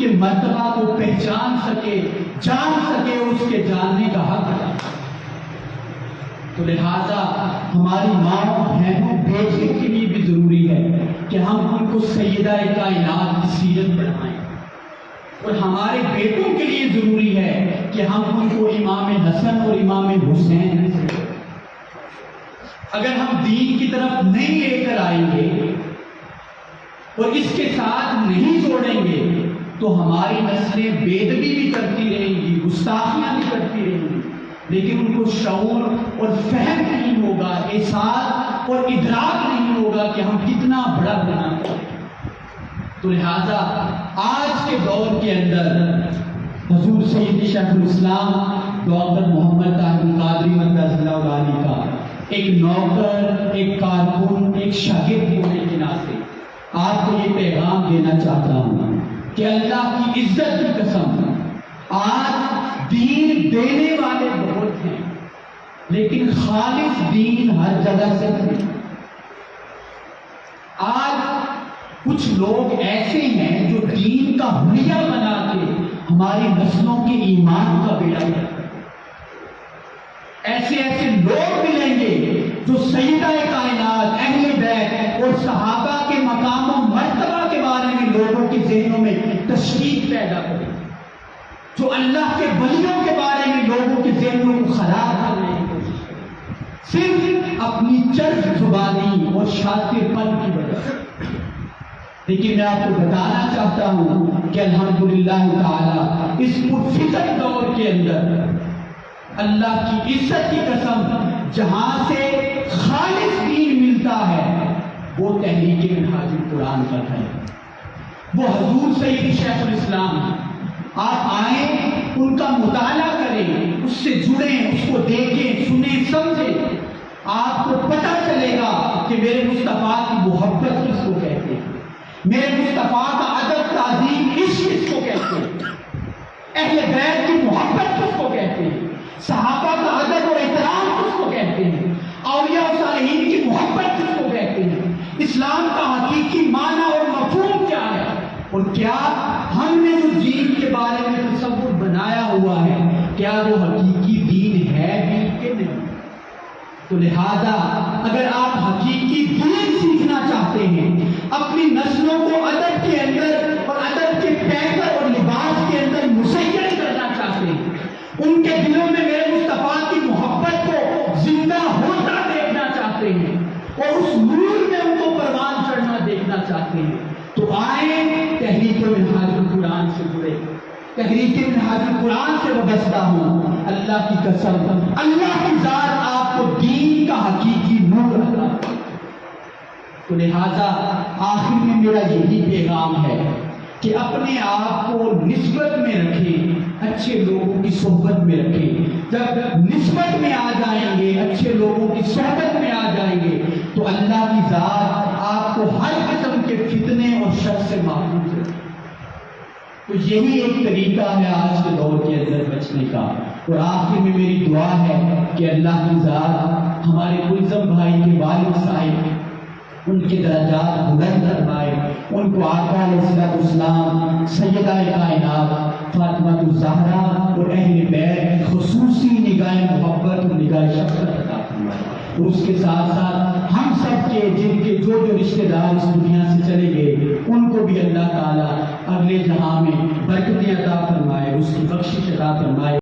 کے مرتبہ کو پہچان سکے، جان سکے، اس کے جاننے کا حق ہے۔ تو لہذا ہماری ماں بہنوں بیٹے کے لیے بھی ضروری ہے کہ ہم ان کو سیدہ کائنات کی سیرت پڑھائیں، اور ہمارے بیٹوں کے لیے ضروری ہے کہ ہم ان کو امام حسن اور امام حسین سے، اگر ہم دین کی طرف نہیں لے کر آئیں گے اور اس کے ساتھ نہیں جوڑیں گے تو ہماری نسلیں بے ادبی بھی کرتی رہیں گی، گستاخیاں بھی کرتی رہیں گی، لیکن ان کو شعور اور فہم نہیں ہوگا، احساس اور ادراک نہیں ہوگا کہ ہم کتنا بڑا گناہ کریں۔ تو لہذا آج کے دور کے اندر حضور سید شیخ الاسلام ڈاکٹر محمد طاہر القادری مرکز اللہ علیہ کا ایک نوکر، ایک کارکن، ایک شاگرد ہونے کے ناطے آپ کو یہ پیغام دینا چاہتا ہوں کہ اللہ کی عزت کی قسم، آج دین دینے والے بہت ہیں لیکن خالص دین ہر جگہ سے نہیں۔ آج کچھ لوگ ایسے ہیں جو دین کا حلیہ بنا کے ہماری نسلوں کے ایمان کا بیڑا کرتے ہیں۔ ایسے لوگ ملیں گے جو سیدہ کائنات، اہل بیت اور صحابہ کے مقام و مرتبہ کے بارے میں لوگوں کے ذہنوں میں تشکیک پیدا کریں، جو اللہ کے ولیوں کے بارے میں لوگوں کے ذہنوں کو خراب کرنے کی کوشش کریں، صرف اپنی چرب زبانی اور شاطر پن کی وجہ سے۔ لیکن میں آپ کو بتانا چاہتا ہوں کہ الحمدللہ تعالی اس پرفتن دور کے اندر اللہ کی عزت کی قسم جہاں سے خالص دین ملتا ہے وہ تحریک منہاج القرآن کا ہے، وہ حضور سید شیخ الاسلام۔ آپ آئیں، ان کا مطالعہ کریں، اس سے جڑیں، اس کو دیکھیں، سنیں، سمجھیں، آپ کو پتہ چلے گا کہ میرے مصطفیٰ کی محبت کس کو کہتے ہیں، میرے مصطفیٰ کا ادب، تعظیم، عشق کس کو کہتے ہیں، اہل بیت کی محبت کس کو کہتے ہیں، صحابہ کا ادب اور احترام کس کو کہتے ہیں، اولیاء و صالحین کی محبت کس کو کہتے ہیں، اسلام کا حقیقی معنی اور مفہوم کیا ہے، اور کیا ہم نے جو دین کے بارے میں تصور بنایا ہوا ہے کیا وہ حقیقی دین ہے بھی کہ نہیں۔ تو لہذا اگر آپ حقیقی دین سیکھنا چاہتے ہیں، اپنی نسلوں کو ادب کے اندر اور ادب کے پیکر اور لباس کے اندر مسیر کرنا چاہتے ہیں، ان کے دلوں میں میرے مصطفیٰ کی محبت کو زندہ ہوتا دیکھنا چاہتے ہیں اور اس نور میں ان کو پروان چڑھنا دیکھنا چاہتے ہیں، تو آئیں تحریک منہاج القرآن سے جڑے، تحریک منہاج القرآن سے وابستہ ہوں۔ اللہ کی قسم، اللہ کی ذات آپ کو دین کا حقیقی نور عطا کرے۔ تو لہذا آخر میں میرا یہی پیغام ہے کہ اپنے آپ کو نسبت میں رکھیں، اچھے لوگوں کی صحبت میں رکھیں۔ جب نسبت میں آ جائیں گے، اچھے لوگوں کی صحبت میں آ جائیں گے تو اللہ کی ذات آپ کو ہر قسم کے فتنے اور شر سے محفوظ رکھے۔ تو یہی ایک طریقہ ہے آج کے دور کے اندر بچنے کا۔ اور آخر میں میری دعا ہے کہ اللہ کی ذات ہمارے ملزم بھائی کے والد صاحب ان کے درجات بلند فرمائے، ان کو آقا علیہ السلام، سیدہ کائنات فاطمہ الزہرا اور اہل بیت خصوصی نگاہ محبت اور نگاہ شفقت عطا فرمائے، اور اس کے ساتھ ساتھ ہم سب کے جن کے جو رشتہ دار اس دنیا سے چلے گئے ان کو بھی اللہ تعالیٰ اگلے جہاں میں برکتیں عطا فرمائے، اس کی بخشش عطا فرمائے۔